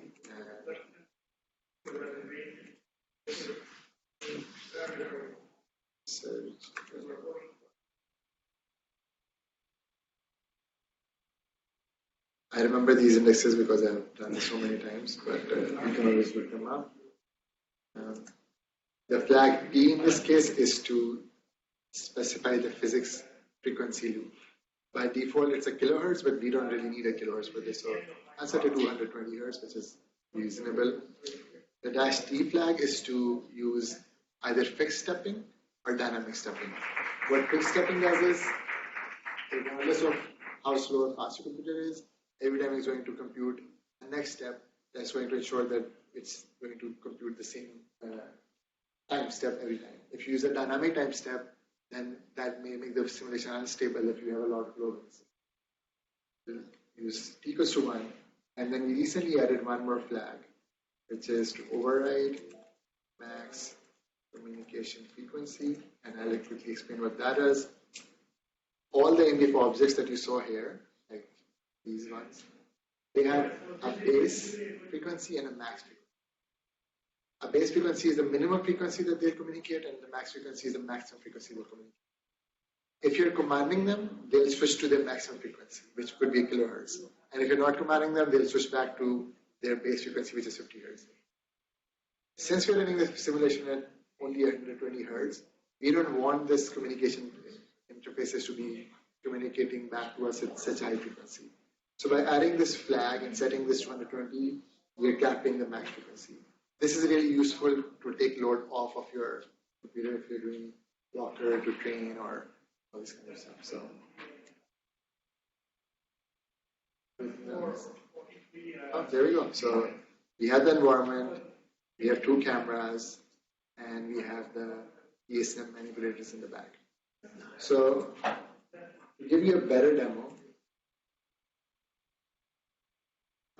I remember these indexes because I've done this so many times, but you can always look them up. The flag P in this case is to specify the physics frequency loop. By default, it's a kilohertz, but we don't really need a kilohertz for this, so I'll set it to 220 hertz, which is reasonable. The -T flag is to use either fixed stepping or dynamic stepping. What fixed stepping does is, regardless of how slow or fast your computer is, every time it's going to compute the next step, that's going to ensure that it's going to compute the same time step every time. If you use a dynamic time step, then that may make the simulation unstable if you have a lot of globals. We'll use T equals to 1, and then we recently added one more flag, which is to override max communication frequency, and I'll quickly explain what that is. All the AMBF objects that you saw here, like these ones, they have a base frequency and a max frequency. A base frequency is the minimum frequency that they'll communicate, and the max frequency is the maximum frequency they'll communicate. If you're commanding them, they'll switch to their maximum frequency, which could be kilohertz. And if you're not commanding them, they'll switch back to their base frequency, which is 50 hertz. Since we're running the simulation at only 120 hertz, we don't want this communication interfaces to be communicating back to us at such high frequency. So by adding this flag and setting this to 120, we're capping the max frequency. This is really useful to take load off of your computer if you're doing Docker to train or all this kind of stuff. So, there we go. So we have the environment, we have two cameras, and we have the ESM manipulators in the back. So to give you a better demo,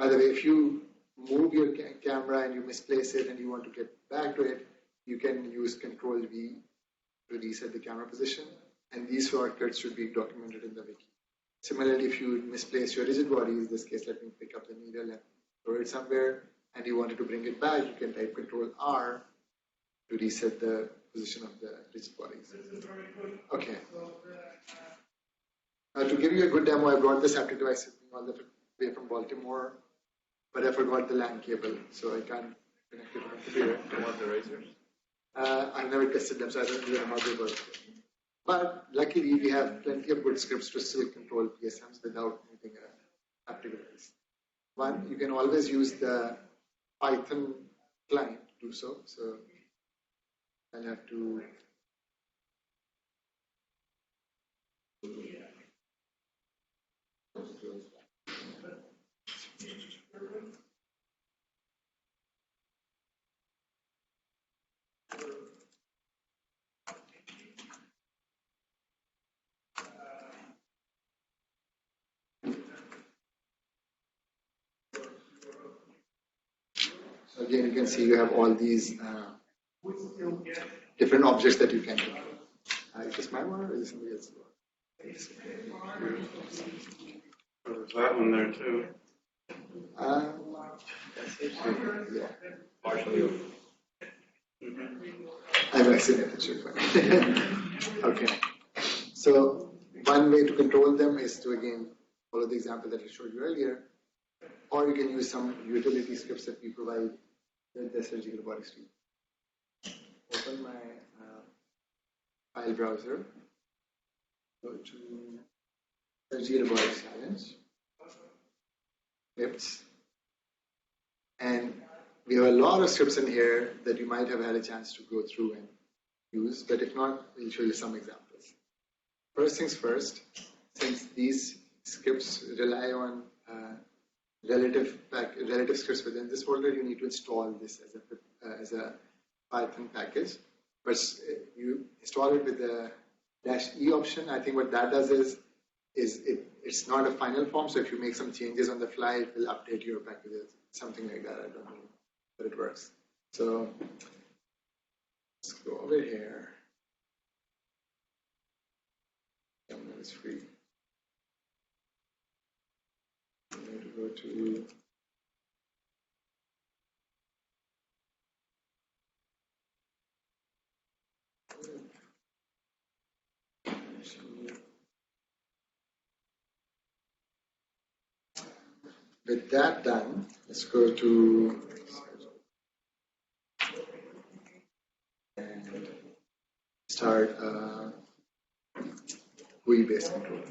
By the way, if you move your camera and you misplace it and you want to get back to it, you can use Control V to reset the camera position. And these shortcuts should be documented in the wiki. Similarly, if you misplace your rigid body, in this case, let me pick up the needle and throw it somewhere, and you wanted to bring it back, you can type Control R to reset the position of the rigid bodies. Okay. To give you a good demo, I brought this haptic device with me all the way from Baltimore, but I forgot the LAN cable, so I can't connect it to my computer. You want the razors? I've never tested them, so I don't know how they work. But luckily, we have plenty of good scripts to still control PSMs without needing a haptic device. One, you can always use the Python client to do so. So I'll have to. So again, you can see you have all these different objects that you can control. Is this my one or is it somebody else's one? There's that one there too. Yeah. Partially. I've accidentally checked. Okay. So one way to control them is to again follow the example that I showed you earlier, or you can use some utility scripts that we provide with the surgical robotics team. Open my file browser. Go to surgical robotics challenge. Scripts. And we have a lot of scripts in here that you might have had a chance to go through and use, but if not, we'll show you some examples. First things first, since these scripts rely on relative scripts within this folder, you need to install this as a Python package. But you install it with the -E option. I think what that does is it's not a final form, so if you make some changes on the fly, it will update your packages, something like that. I don't know, but it works. So let's go over here. It's free. I'm going to go to with that done, let's go to and start GUI-based control.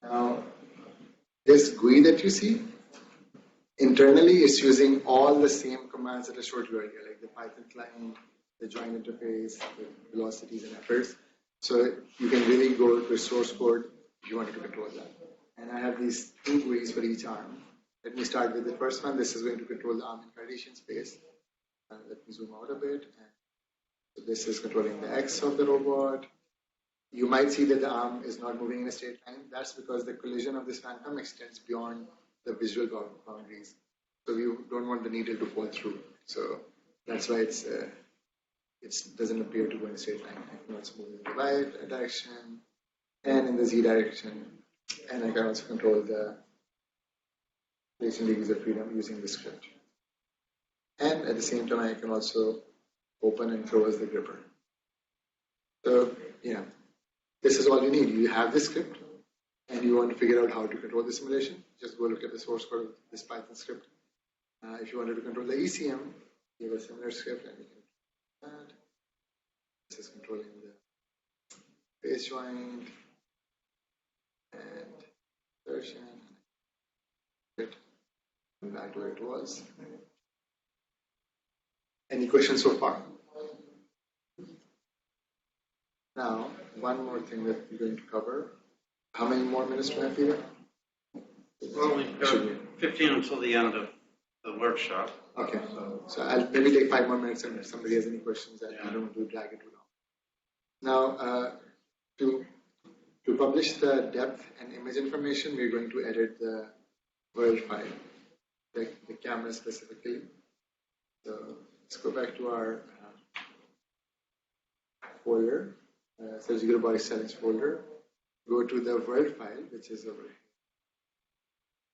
Now, this GUI that you see, internally it's using all the same commands that I showed you earlier, like the Python client, the join interface, the velocities and efforts. So you can really go to source code if you wanted to control that. And I have these two GUIs for each arm. Let me start with the first one. This is going to control the arm incarnation space. Let me zoom out a bit. So this is controlling the X of the robot. You might see that the arm is not moving in a straight line. That's because the collision of this phantom extends beyond the visual boundaries. So we don't want the needle to fall through. So that's why it doesn't appear to go in a straight line. I can also move in the Y direction and in the Z direction. And I can also control the placing degrees of freedom using the script. And at the same time, I can also open and close the gripper. So, yeah, this is all you need. You have this script, and you want to figure out how to control the simulation. Just go look at the source code of this Python script. If you wanted to control the ECM, you have a similar script, and you can do that. This is controlling the face joint and insertion. Back to where it was. Any questions so far? Now, one more thing that we're going to cover. How many more minutes do I have here? Well, we've got 15 until the end of the workshop. Okay, so I'll maybe take 5 more minutes, and if somebody has any questions, I don't want to drag it too long. Now, To publish the depth and image information, we're going to edit the world file, the camera specifically. So let's go back to our folder, surgical robotic challenge folder. Go to the world file, which is over here.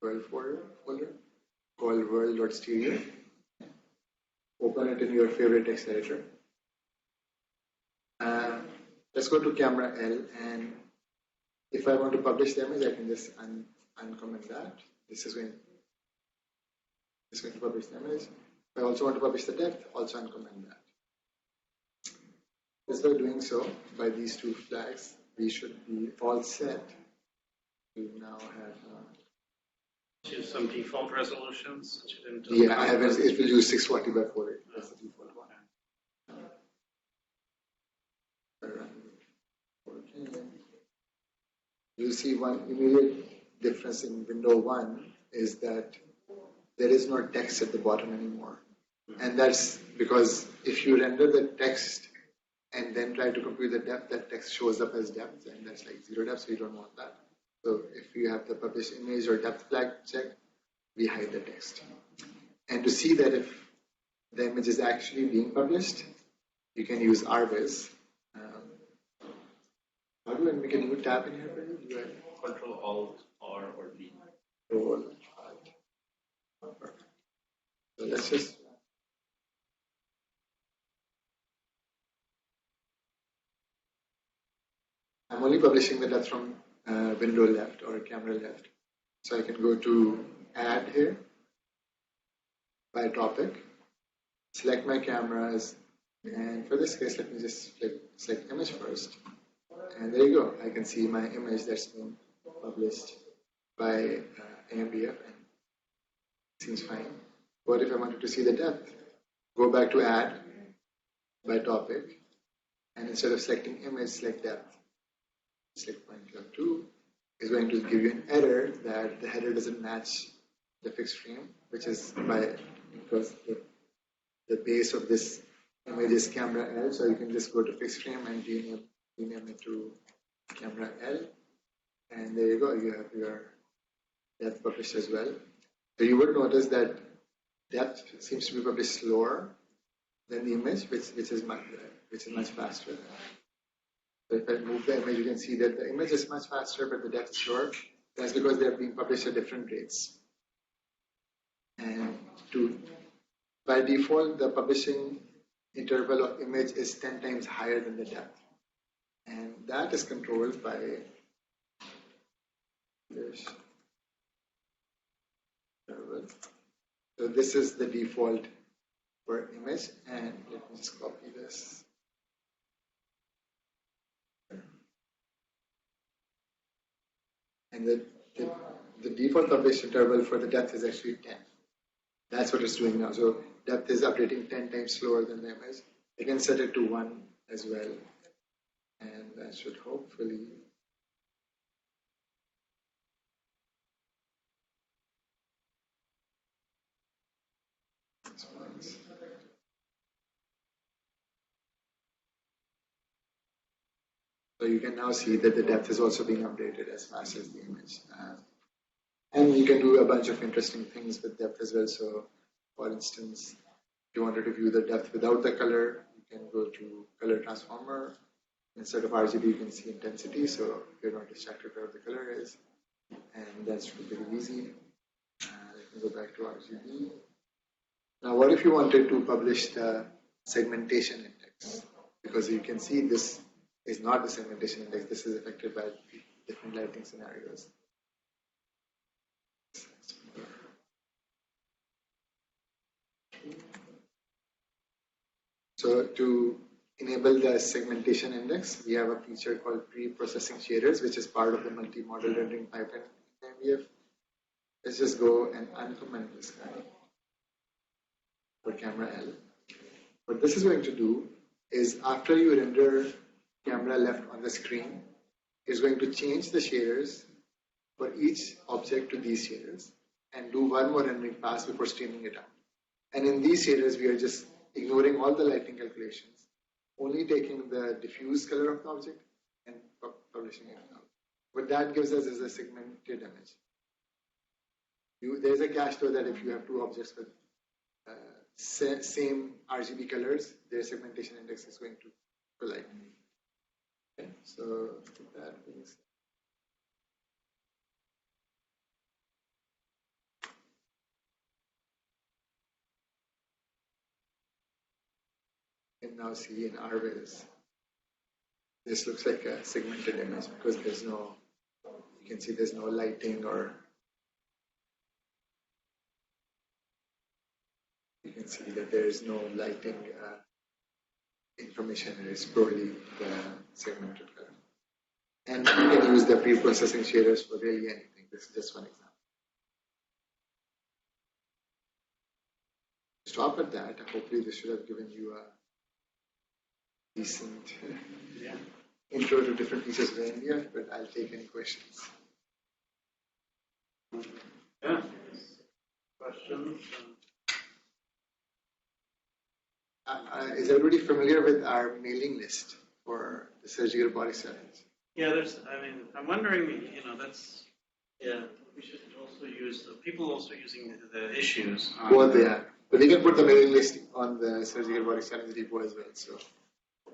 World folder called world.stereo. Open it in your favorite text editor. Let's go to camera L, and if I want to publish the image, I can just uncomment that. This is going to publish the image. If I also want to publish the depth, also uncomment that. Just by doing so, by these two flags, we should be all set. We now have. Choose some default resolutions. Yeah, I have. It will use 640 by 480. That's the default one. You see one immediate difference in window 1 is that there is no text at the bottom anymore. And that's because if you render the text and then try to compute the depth, that text shows up as depth, and that's like 0 depth, so you don't want that. So if you have the publish image or depth flag checked, we hide the text. And to see that if the image is actually being published, you can use RBIS. How do I make a new tab in here for you? Do I Control Alt R or B. Control Alt? Perfect. So let's just. I'm only publishing the depth from window left or camera left. So I can go to add here by topic, select my cameras, and for this case, let me just select image first. And there you go. I can see my image that's been published by AMBF, and it seems fine. What if I wanted to see the depth? Go back to add by topic, and instead of selecting image, select depth. Select point club 2 is going to give you an error that the header doesn't match the fixed frame, which is because the base of this image is camera L, so you can just go to fixed frame and rename it to camera L, and there you go. You have your depth published as well. So you would notice that depth seems to be published slower than the image, which is much faster. So if I move the image, you can see that the image is much faster, but the depth is slower. That's because they are being published at different rates. And by default, the publishing interval of image is 10 times higher than the depth. And that is controlled by this interval. So this is the default for image, and let me just copy this. And the default published interval for the depth is actually 10. That's what it's doing now. So depth is updating 10 times slower than the image. You can set it to 1 as well. And that should hopefully so you can now see that the depth is also being updated as fast as the image. And you can do a bunch of interesting things with depth as well. So for instance, if you wanted to view the depth without the color, you can go to color transformer. Instead of RGB, you can see intensity, so you're not distracted by what the color is. And that's pretty easy. Let me go back to RGB. Now, what if you wanted to publish the segmentation index? Because you can see this is not the segmentation index. This is affected by different lighting scenarios. So to enable the segmentation index, we have a feature called pre-processing shaders, which is part of the multi-model rendering pipeline in AMBF. Let's just go and uncomment this guy for camera L. What this is going to do is after you render camera left on the screen, it's going to change the shaders for each object to these shaders and do one more rendering pass before streaming it out. And in these shaders, we are just ignoring all the lighting calculations, only taking the diffuse color of the object and publishing it now. What that gives us is a segmented image. There's a cache though that if you have two objects with same RGB colors, their segmentation index is going to collide. Okay, so that means you can now see in RViz, this looks like a segmented image because there's no, you can see there's no lighting, or you can see that there is no lighting information. It is purely the segmented color. And you can use the pre-processing shaders for really anything. This is just one example. Stop at that. Hopefully this should have given you a decent intro to different features of AMBF, but I'll take any questions. Yeah. Questions? Is everybody familiar with our mailing list for the surgical body settings? Yeah, I'm wondering, we should also use, people also using the issues. Both they are. But we can put the mailing list on the surgical body settings repo as well, so.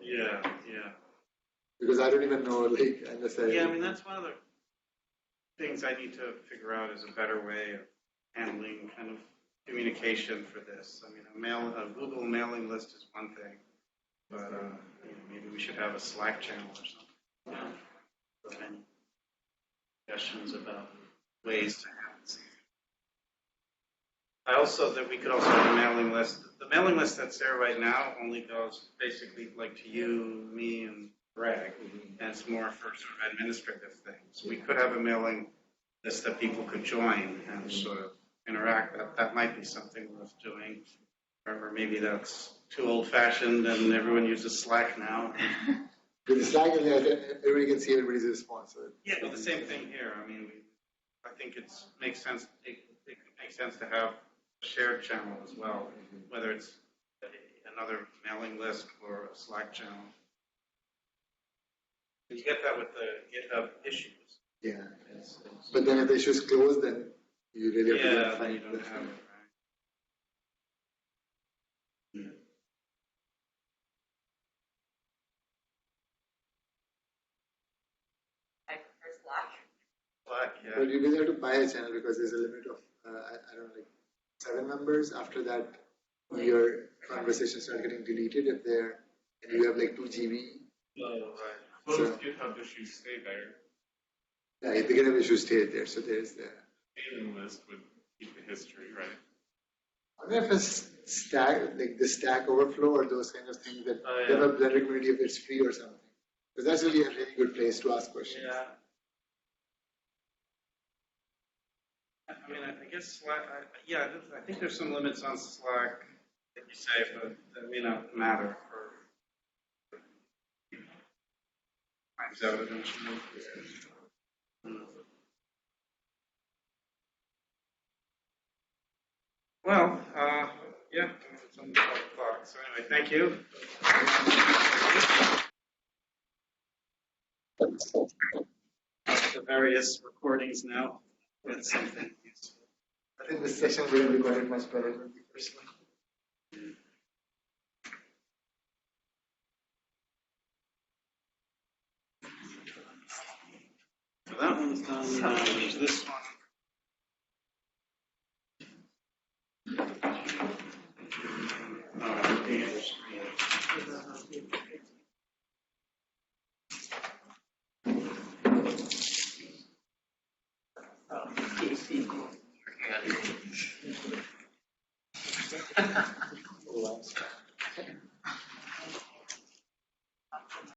Yeah. Because I don't even know, unless I... Yeah, that's one of the things I need to figure out is a better way of handling kind of communication for this. A Google mailing list is one thing, but maybe we should have a Slack channel or something. Yeah. Any suggestions about ways to handle this? We could also have a mailing list. The mailing list that's there right now only goes basically like to you, me, and Greg, and it's more for sort of administrative things. We could have a mailing list that people could join and sort of interact. That might be something worth doing. Or maybe that's too old-fashioned and everyone uses Slack now. With the Slack, everybody can see everybody's response. Yeah, but the same thing here. I think it makes sense. It makes sense to have a shared channel as well, whether it's another mailing list or a Slack channel. You get that with the GitHub issues. Yeah. But then if the issue's closed, then you really have to then you don't have it, right? I prefer Slack. Slack, yeah. But you really have to buy a channel because there's a limit of, 7 members. After that, your conversations start getting deleted if they're, and you have 2 GB. Oh, right. Well, if GitHub issues stay there. Yeah, if the GitHub issues stay there, so there's the mailing list would keep the history, right? I wonder if a stack, the Stack Overflow or those kind of things that have a blended community if it's free or something. Because that's really a really good place to ask questions. Yeah. I guess Slack, I think there's some limits on Slack that you say, but that may not matter for finds out eventually. Well, it's on 12 o'clock. So anyway, thank you. The various recordings now. That's something useful. I think this session would have recorded much better than the first one. So that one's done. Now there's this one. The other screen.